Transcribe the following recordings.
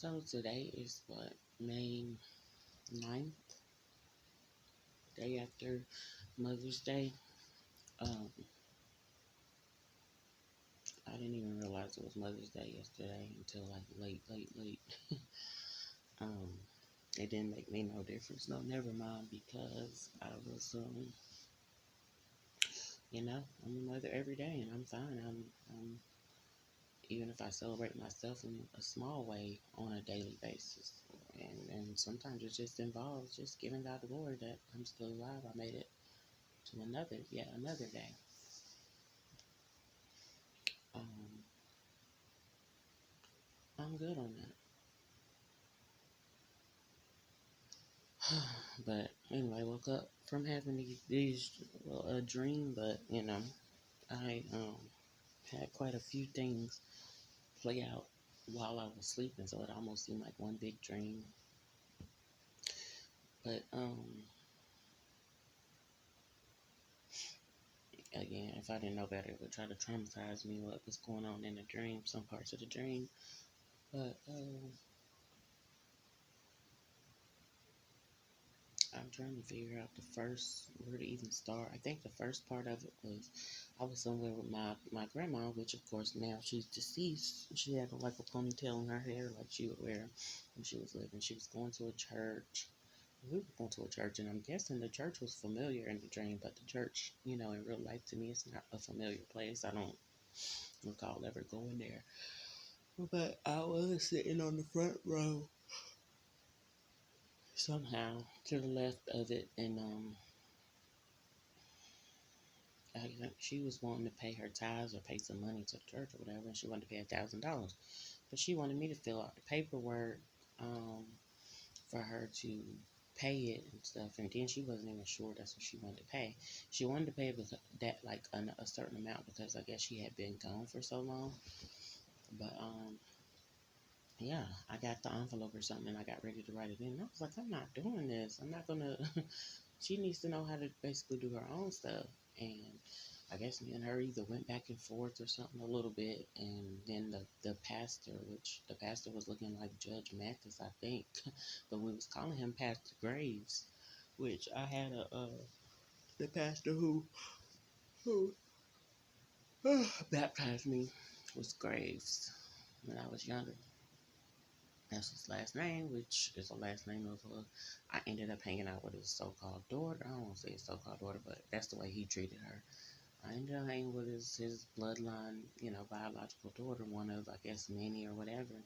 So today is what, May 9th, day after Mother's Day. Um, I didn't even realize it was Mother's Day yesterday until like late. um, it didn't make me no difference. No, never mind, because I was, I'm a mother every day, and I'm fine. I'm even if I celebrate myself in a small way on a daily basis. And sometimes it just involves just giving God the glory that I'm still alive. I made it to another day. Um, I'm good on that. But anyway, woke up from having a dream, but I had quite a few things play out while I was sleeping, so it almost seemed like one big dream. But again, if I didn't know better, it would try to traumatize me what was going on in the dream, some parts of the dream. But I'm trying to figure out where to even start. I think the first part of it was I was somewhere with my grandma, which of course now she's deceased. She had like a ponytail in her hair, like she would wear when she was living. She was going to a church. We were going to a church, and I'm guessing the church was familiar in the dream, but the church, in real life to me, it's not a familiar place. I don't recall ever going there. But I was sitting on the front row somehow to the left of it, and I think she was wanting to pay her tithes or pay some money to the church or whatever, and she wanted to pay $1,000. But she wanted me to fill out the paperwork um, for her to pay it and stuff. And then she wasn't even sure that's what she wanted to pay. She wanted to pay that like a certain amount because I guess she had been gone for so long. But yeah, I got the envelope or something, and I got ready to write it in. And I was like, I'm not doing this. I'm not gonna. She needs to know how to basically do her own stuff. And I guess me and her either went back and forth or something a little bit, and then the pastor, which the pastor was looking like Judge Mathis, I think, but we was calling him Pastor Graves, which I had the pastor who baptized me was Graves when I was younger. That's his last name, which is the last name of I ended up hanging out with his so-called daughter. I don't want to say his so-called daughter, but that's the way he treated her. I ended up hanging with his bloodline, biological daughter, one of, I guess, many or whatever.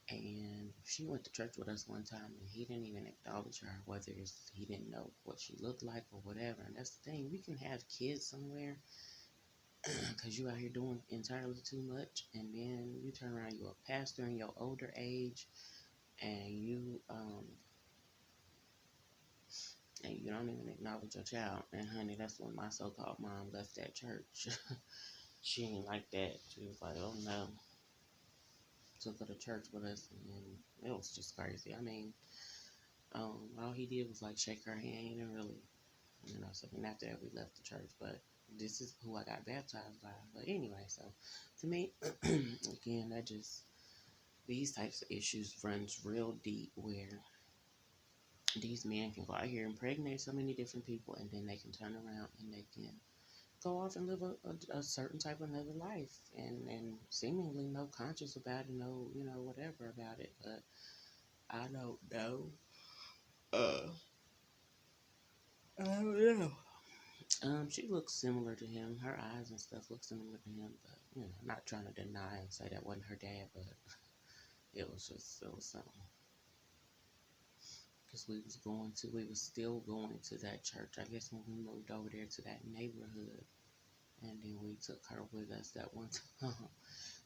And she went to church with us one time, and he didn't even acknowledge her, whether he didn't know what she looked like or whatever. And that's the thing, we can have kids somewhere because you out here doing entirely too much, and then you turn around, you're a pastor in your older age, and you don't even acknowledge your child. And honey, that's when my so-called mom left that church. She ain't like that. She was like, oh no. Took her to church with us, and it was just crazy. I mean, all he did was like shake her hand and really, something after that we left the church. But this is who I got baptized by. But anyway, so to me, again, these types of issues runs real deep where these men can go out here and impregnate so many different people, and then they can turn around and they can go off and live a certain type of another life, and seemingly no conscience about it, no, whatever about it. But I don't know. Uh, I don't know. She looks similar to him. Her eyes and stuff look similar to him, but I'm not trying to deny and say that wasn't her dad, but it was something. Because we was still going to that church. I guess when we moved over there to that neighborhood, and then we took her with us that one time.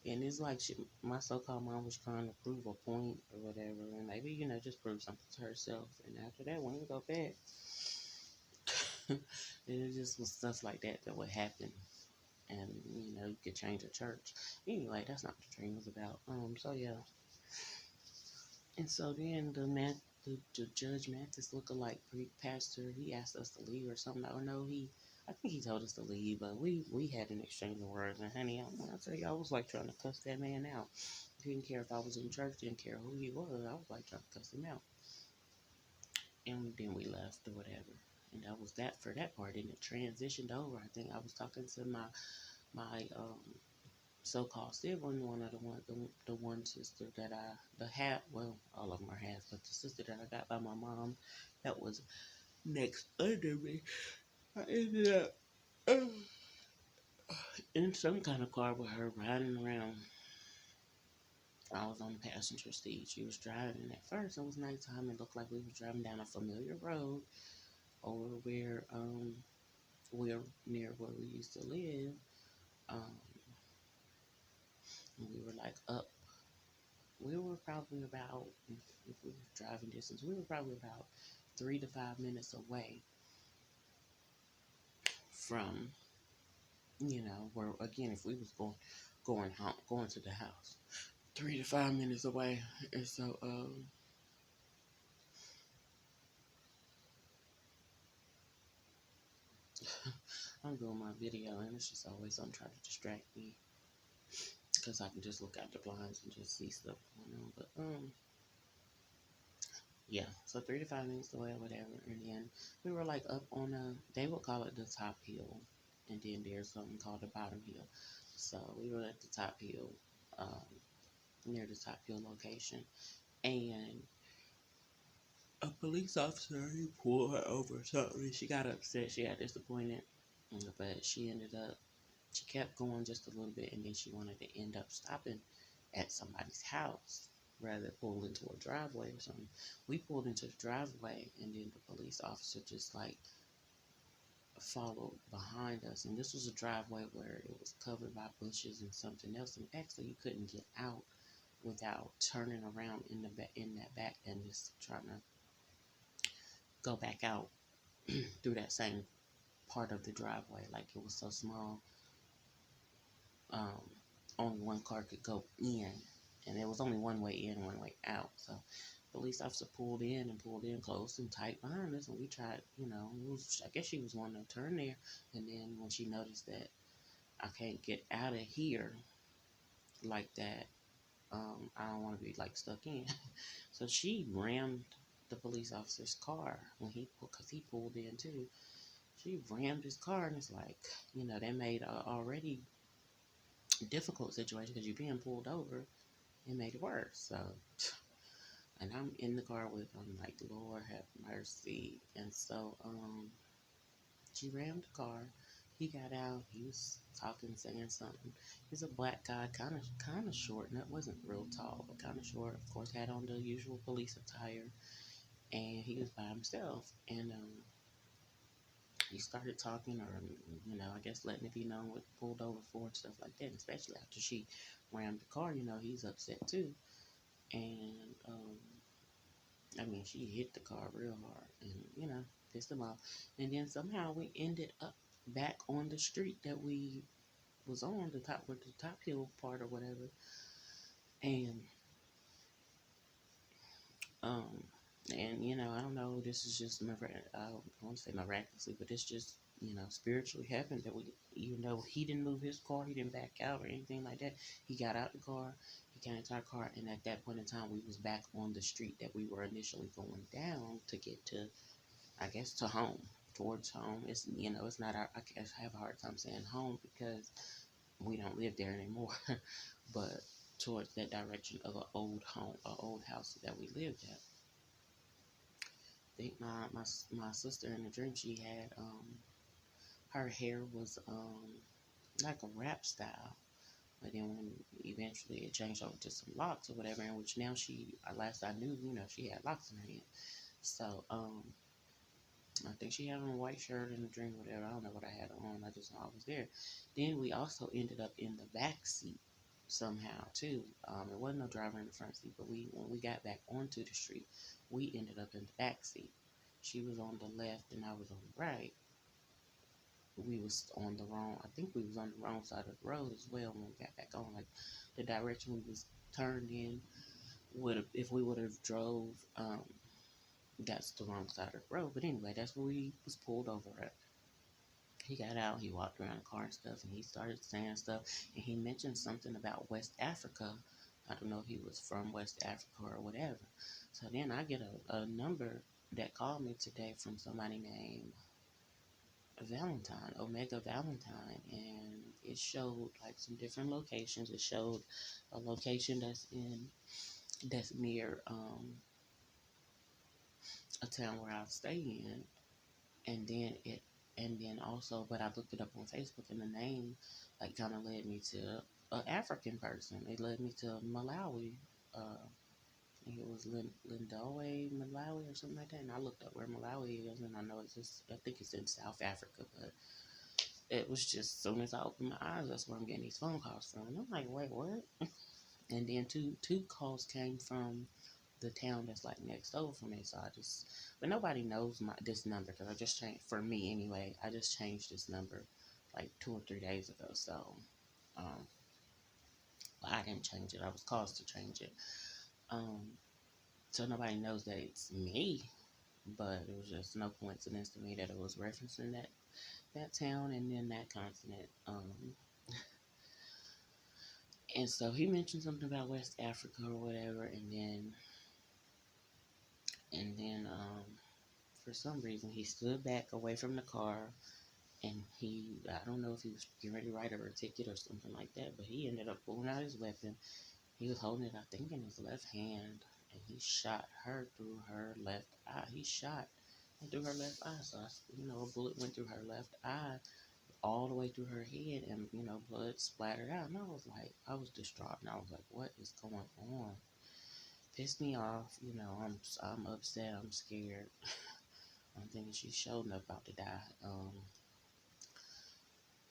And it's like my so-called mom was trying to prove a point or whatever, and maybe, just prove something to herself. And after that, when we go back, and it just was stuff like that would happen. And, you could change a church. Anyway, that's not what the dream was about. So yeah. And so then the Judge Mathis lookalike pastor, he asked us to leave or something. Or no, I think he told us to leave, but we had an exchange of words. And honey, I tell you, I was like trying to cuss that man out. Didn't care if I was in church, didn't care who he was. I was like trying to cuss him out. And then we left or whatever. And that was that for that part. And it transitioned over. I think I was talking to my so-called sibling, one of the one sister that the half, well, all of them are half, but the sister that I got by my mom that was next under me, I ended up in some kind of car with her riding around. I was on the passenger seat. She was driving. At first, it was nighttime. It looked like we were driving down a familiar road over where near where we used to live. Um, and we were like up. We were probably about, if we were driving distance, we were probably about 3 to 5 minutes away from, where again, if we was going home, going to the house, 3 to 5 minutes away. And so, I'm doing my video, and it's just always something trying to distract me because I can just look out the blinds and just see stuff going on. But yeah, so 3 to 5 minutes away or whatever, and then we were like up on they would call it the top hill, and then there's something called the bottom hill. So we were at the top hill, um, near the top hill location, and a police officer, he pulled her over or something. She got upset, she got disappointed, but she kept going just a little bit, and then she wanted to end up stopping at somebody's house rather than pull into a driveway or something. We pulled into the driveway, and then the police officer just like followed behind us. And this was a driveway where it was covered by bushes and something else, and actually you couldn't get out without turning around in that back and just trying to go back out through that same part of the driveway. Like it was so small, um, only one car could go in, and there was only one way in, one way out. So the police officer pulled in close and tight behind us, and we tried, I guess she was wanting to turn there, and then when she noticed that I can't get out of here like that, I don't want to be like stuck in, so she rammed the police officer's car because he pulled in too. She rammed his car, and it's like, that made a already difficult situation because you're being pulled over. It made it worse. So, and I'm in the car with him, like, Lord have mercy. And so, she rammed the car. He got out. He was talking, saying something. He's a black guy, kind of short. Not wasn't real tall, but kind of short. Of course, had on the usual police attire, and he was by himself. And he started talking, or I guess letting it be known what pulled over for and stuff like that. And especially after she rammed the car, he's upset too. And I mean, she hit the car real hard, and pissed him off. And then somehow we ended up back on the street that we was on, the top with the top hill part or whatever. And um, I don't know. This is just I don't want to say miraculously, but it's just spiritually happened that we, even though he didn't move his car, he didn't back out or anything like that. He got out the car, he came into our car, and at that point in time, we was back on the street that we were initially going down to get to, I guess, to home, towards home. It's it's not our. I guess I have a hard time saying home because we don't live there anymore, but towards that direction of an old home, an old house that we lived at. I think my sister in the dream, she had her hair was like a rap style, but then when eventually it changed over to some locks or whatever, in which now she, last I knew, she had locks in her head. So I think she had on a white shirt in the dream, whatever. I don't know what I had on. I just know I was there. Then we also ended up in the back seat somehow too. There wasn't no driver in the front seat, but when we got back onto the street, we ended up in the back seat. She was on the left and I was on the right. We was on the wrong. I think we was on the wrong side of the road as well when we got back on. Like the direction we was turned in would have, if we would have drove. That's the wrong side of the road. But anyway, that's where we was pulled over at. He got out, he walked around the car and stuff, and he started saying stuff, and he mentioned something about West Africa. I don't know if he was from West Africa or whatever. So then I get a number that called me today from somebody named Valentine, Omega Valentine, and it showed like some different locations. It showed a location that's near a town where I stay in, and then it and then also, but I looked it up on Facebook, and the name like kind of led me to an African person. It led me to Malawi. I think it was Lindowe, Malawi, or something like that. And I looked up where Malawi is, and I know it's just, I think it's in South Africa, but it was just as soon as I opened my eyes, that's where I'm getting these phone calls from. And I'm like, wait, what? And then two calls came from the town that's like next over from me. So I just, but nobody knows this number because I just changed, for me anyway, I just changed this number like 2 or 3 days ago. So, um, well, I didn't change it. I was caused to change it. Um, so nobody knows that it's me, but it was just no coincidence to me that it was referencing that town and then that continent. And so he mentioned something about West Africa or whatever, and then for some reason he stood back away from the car, and I don't know if he was getting ready to write her a ticket or something like that, but he ended up pulling out his weapon. He was holding it, I think, in his left hand, and he shot her through her left eye. He shot through her left eye, so a bullet went through her left eye all the way through her head, and blood splattered out. And I was distraught, and I was like, what is going on? Pissed me off. I'm upset. I'm scared. I'm thinking she's sure enough about to die.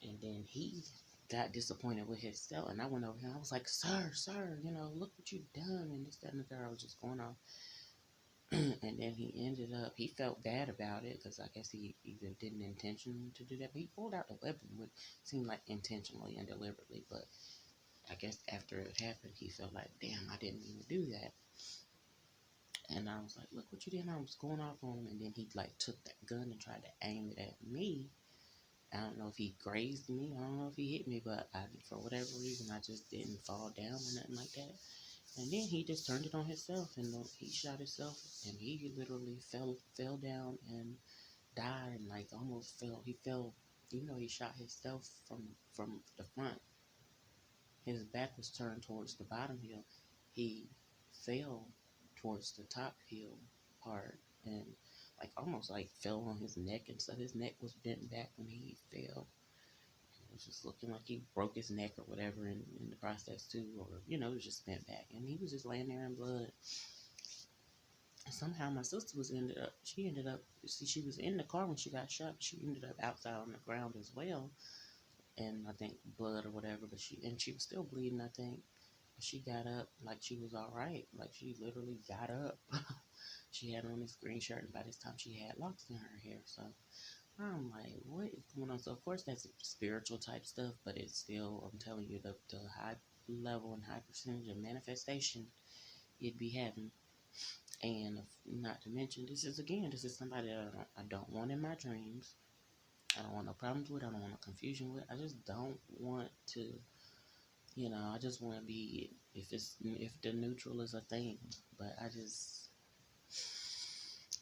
And then he got disappointed with himself, and I went over here. I was like, sir, look what you've done, and this, that, and the third. I was just going off. And then he felt bad about it because I guess he either didn't intention to do that, but he pulled out the weapon, which seemed like intentionally and deliberately. But I guess after it happened, he felt like, damn, I didn't mean to do that. And I was like, look what you did. And I was going off on him, and then he like took that gun and tried to aim it at me. I don't know if he grazed me. I don't know if he hit me, but for whatever reason, I just didn't fall down or nothing like that. And then he just turned it on himself, and he shot himself, and he literally fell down and died, and like almost fell. He fell, he shot himself from the front. His back was turned towards the bottom hill. He fell towards the top hill part, and like almost like fell on his neck, and so his neck was bent back when he fell. It was just looking like he broke his neck or whatever in the process too, or it was just bent back, and he was just laying there in blood. And somehow my sister ended up, see, she was in the car when she got shot, but she ended up outside on the ground as well, and I think blood or whatever, but she was still bleeding, I think. But she got up like she was all right, like she literally got up. She had on this green shirt, and by this time she had locks in her hair, so I'm like, what is going on? So of course that's spiritual type stuff, but it's still, I'm telling you, the high level and high percentage of manifestation it'd be having. And not to mention, this is somebody that I don't want in my dreams. I don't want no problems with. I don't want no confusion with. I just don't want to, I just want to be, if the neutral is a thing. But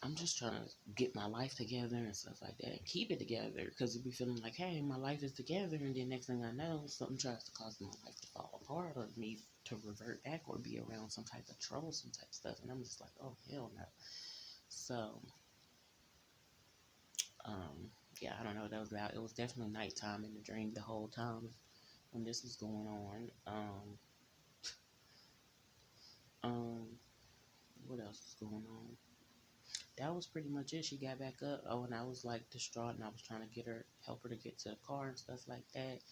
I'm just trying to get my life together and stuff like that, and keep it together, because it be feeling like, hey, my life is together, and then next thing I know, something tries to cause my life to fall apart, or me to revert back, or be around some type of troublesome type stuff, and I'm just like, oh, hell no. So, yeah, I don't know what that was about. It was definitely nighttime in the dream the whole time when this was going on. What else was going on? That was pretty much it. She got back up. Oh, and I was like distraught, and I was trying to help her to get to the car and stuff like that.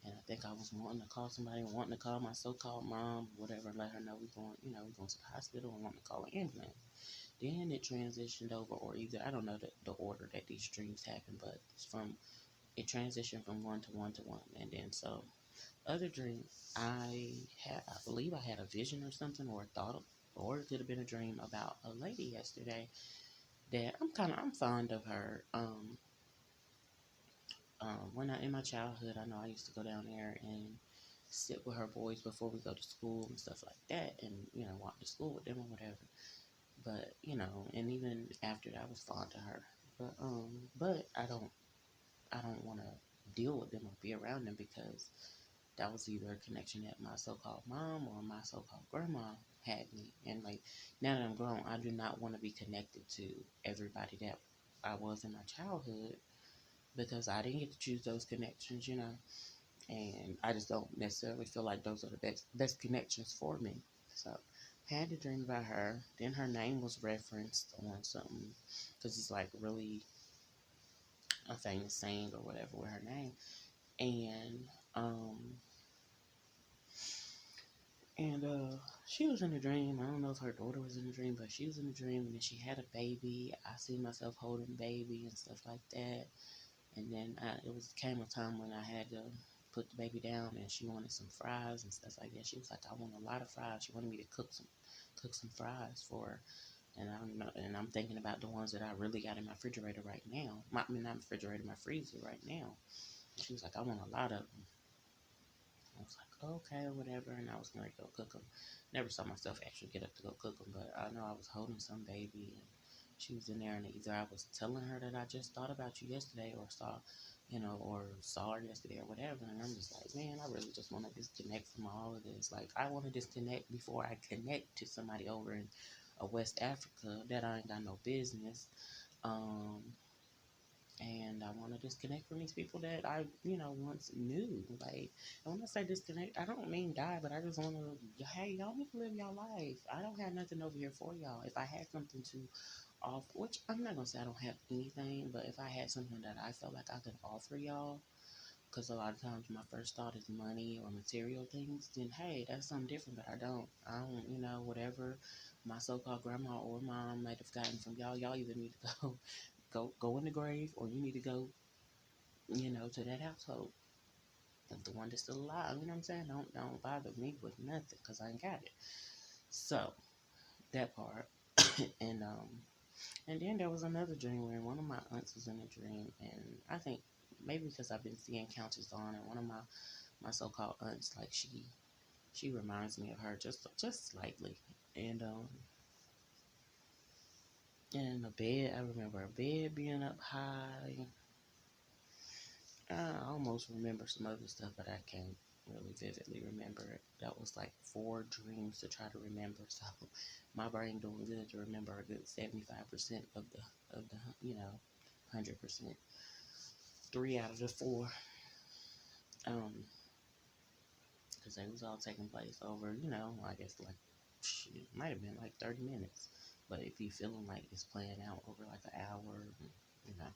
And I think I was wanting to call somebody, wanting to call my so-called mom, whatever, let her know we're going to the hospital, and wanting to call an ambulance. Then it transitioned over, or either, I don't know the order that these dreams happen, but it transitioned from one to one to one. And then so other dream, I believe I had a vision or something, or a thought, or it could have been a dream about a lady yesterday that I'm fond of her. When in my childhood, I know I used to go down there, and sit with her boys before we go to school and stuff like that, and walk to school with them or whatever. But and even after that, I was fond of her. But I don't want to deal with them or be around them because that was either a connection that my so-called mom or my so-called grandma had me. And like now that I'm grown, I do not want to be connected to everybody that I was in my childhood because I didn't get to choose those connections. And I just don't necessarily feel like those are the best connections for me. So had to dream about her. Then her name was referenced on something because it's like really a famous saying or whatever with her name. And um and she was in a dream. I don't know if her daughter was in a dream, but she was in a dream and then she had a baby. I see myself holding the baby and stuff like that. And then came a time when I had to put the baby down, and she wanted some fries and stuff like that. She was like, "I want a lot of fries." She wanted me to cook some fries for her. And I'm thinking about the ones that I really got in my refrigerator right now. I mean, not refrigerator, my freezer right now. And she was like, "I want a lot of them." I was like, "Okay, whatever." And I was going to go cook them. Never saw myself actually get up to go cook them, but I know I was holding some baby, and she was in there, and either I was telling her that I just thought about you yesterday, or saw her yesterday, or whatever. And I'm just like, man, I really just want to disconnect from all of this. Like, I want to disconnect before I connect to somebody over in West Africa that I ain't got no business. Um, and I want to disconnect from these people that I, once knew. Like, and when I say disconnect, I don't mean die, but I just want to, hey, y'all need to live your life. I don't have nothing over here for y'all. If I had something to offer, which I'm not gonna say I don't have anything, but if I had something that I felt like I could offer y'all, because a lot of times my first thought is money or material things, then hey, that's something different. But I don't, whatever my so-called grandma or mom might have gotten from y'all either need to go go in the grave, or you need to go, to that household. The one that's still alive, you know what I'm saying? Don't bother me with nothing, cause I ain't got it. So that part, and then there was another dream where one of my aunts was in a dream, and I think maybe because I've been seeing couches on, and one of my so-called aunts, like she reminds me of her just slightly, and and the bed, I remember a bed being up high. I almost remember some other stuff, but I can't really vividly remember it. That was like 4 dreams to try to remember. So my brain doing good to remember a good 75% of the 100%. 3 out of the 4, because they was all taking place over, I guess like it might have been like 30 minutes. But if you feeling like it's playing out over like an hour, you know.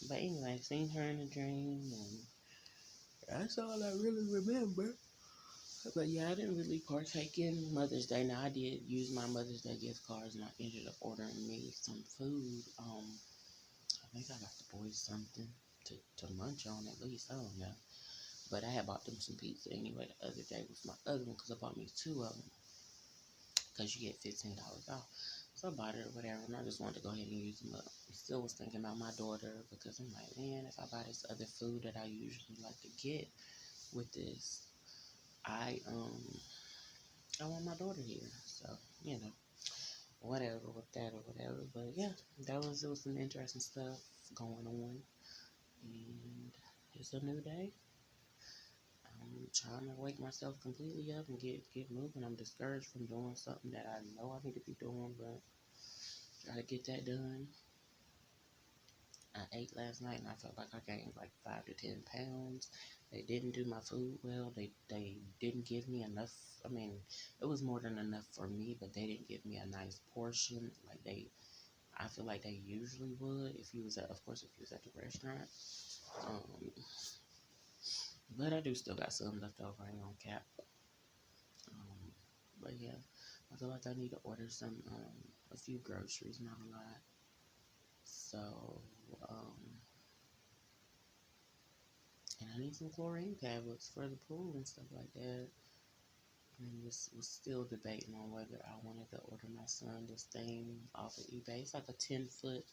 But anyway, seen her in a dream, and that's all I really remember. But yeah, I didn't really partake in Mother's Day. Now I did use my Mother's Day gift cards, and I ended up ordering me some food. I think I got the boys something to munch on at least. I don't know. But I had bought them some pizza anyway the other day with my other one because I bought me 2 of them because you get $15 off. So I bought it or whatever, and I just wanted to go ahead and use them up. I still was thinking about my daughter because I'm like, man, if I buy this other food that I usually like to get with this, I I want my daughter here. So, whatever with that or whatever. But yeah, it was some interesting stuff going on. And it's a new day. I'm trying to wake myself completely up and get moving. I'm discouraged from doing something that I know I need to be doing, but try to get that done. I ate last night and I felt like I gained like 5 to 10 pounds. They didn't do my food well. They didn't give me enough. I mean, it was more than enough for me, but they didn't give me a nice portion. I feel like they usually would if you was of course, if you was at the restaurant. Um, but I do still got some left over. I ain't gonna cap. Um, but yeah, I feel like I need to order a few groceries, not a lot. So, and I need some chlorine tablets for the pool and stuff like that. And was still debating on whether I wanted to order my son this thing off of eBay. It's like a 10-foot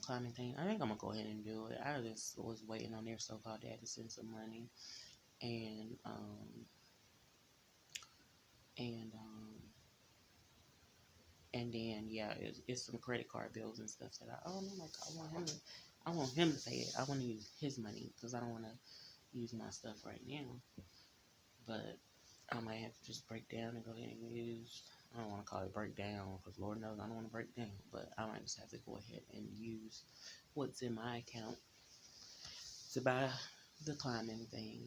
climbing thing. I think I'm gonna go ahead and do it. I just was waiting on their so-called dad to send some money. and and um and then yeah, it's some credit card bills and stuff that I owe. And I'm like, I want him to pay it. I want to use his money because I don't want to use my stuff right now. But I might have to just break down and go ahead and use. I don't want to call it break down because Lord knows I don't want to break down. But I might just have to go ahead and use what's in my account to buy the climbing thing.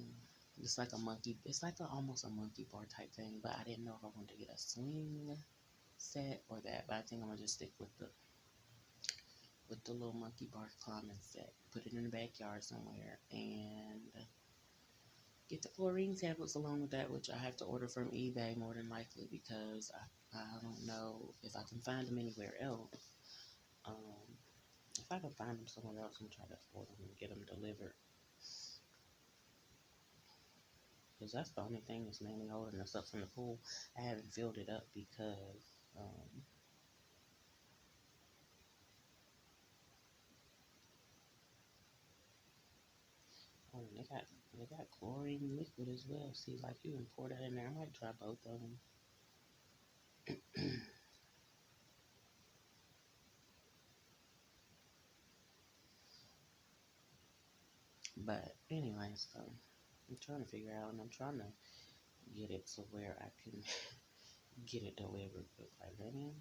It's like a monkey. It's like almost a monkey bar type thing. But I didn't know if I wanted to get a swing set or that. But I think I'm gonna just stick with the little monkey bar climbing set. Put it in the backyard somewhere and get the chlorine tablets along with that, which I have to order from eBay more than likely because I don't know if I can find them anywhere else. Um, if I can find them somewhere else, I'm trying to order them and get them delivered. Because that's the only thing that's mainly holding us up from the pool. I haven't filled it up because oh, they got chlorine liquid as well. See, like you can pour that in there. I might try both of them. But anyway, so I'm trying to figure out, and I'm trying to get it to where I can get it delivered. But like, honey,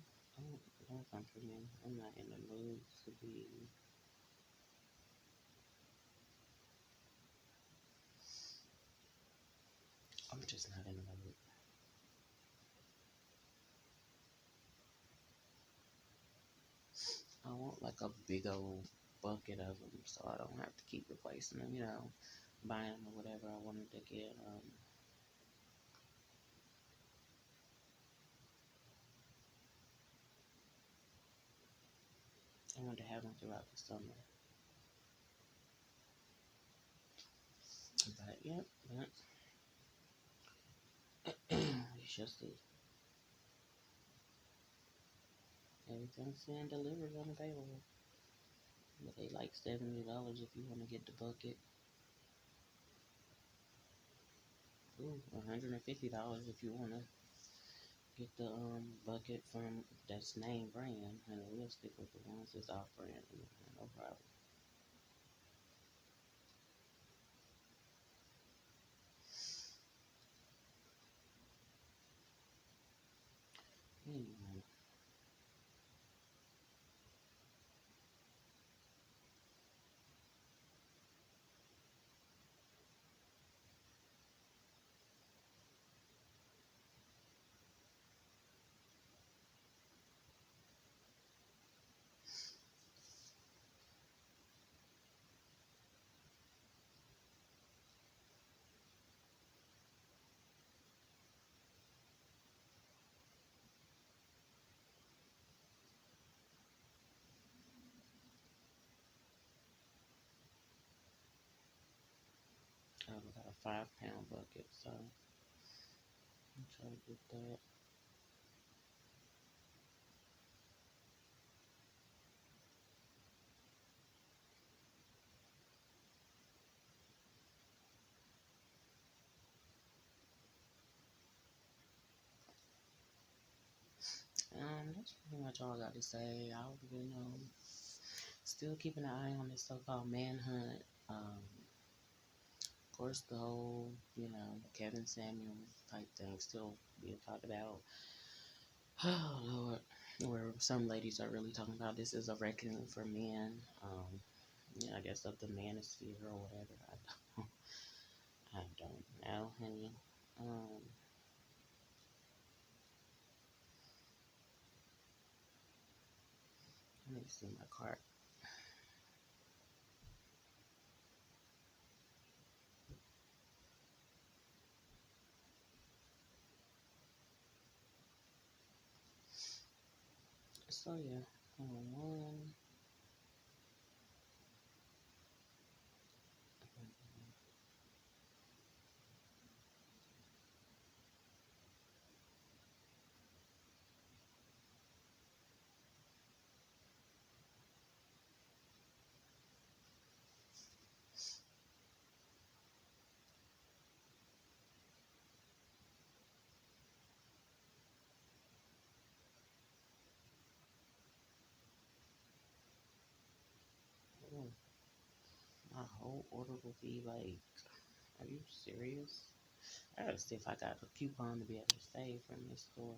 don't come for me. I'm not in the mood to be. I'm just not in the mood. I want like a big old bucket of them, so I don't have to keep replacing them. You know, buying them or whatever I wanted to get. I wanted to have them throughout the summer. But yep, but it's just everything's saying delivered unavailable. But they like $70 if you want to get the bucket. Ooh, $150 if you want to get the bucket from that's name brand, and we'll stick with the ones that's off brand. No problem. Anyway, I've got a 5 pound bucket, so I'm trying to get that. That's pretty much all I got to say. I've been still keeping an eye on this so-called manhunt. Of course, the whole Kevin Samuels type thing still being talked about. Oh Lord, where some ladies are really talking about this is a reckoning for men. Yeah, I guess of the manosphere or whatever. I don't know, honey. Um, Let me see my cart. So yeah, one. whole order will be like, are you serious? I gotta see if I got a coupon to be able to save from this store.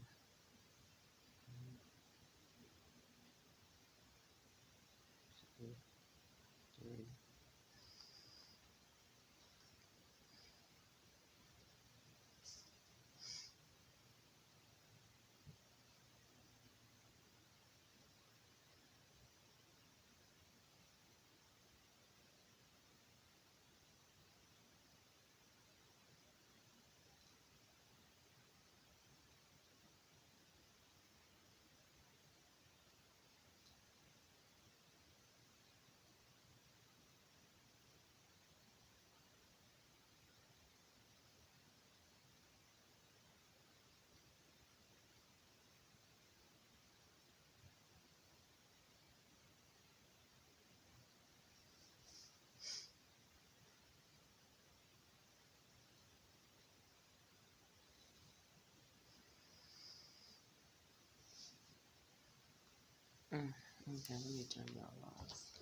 Two, three. Okay, let me turn y'all off.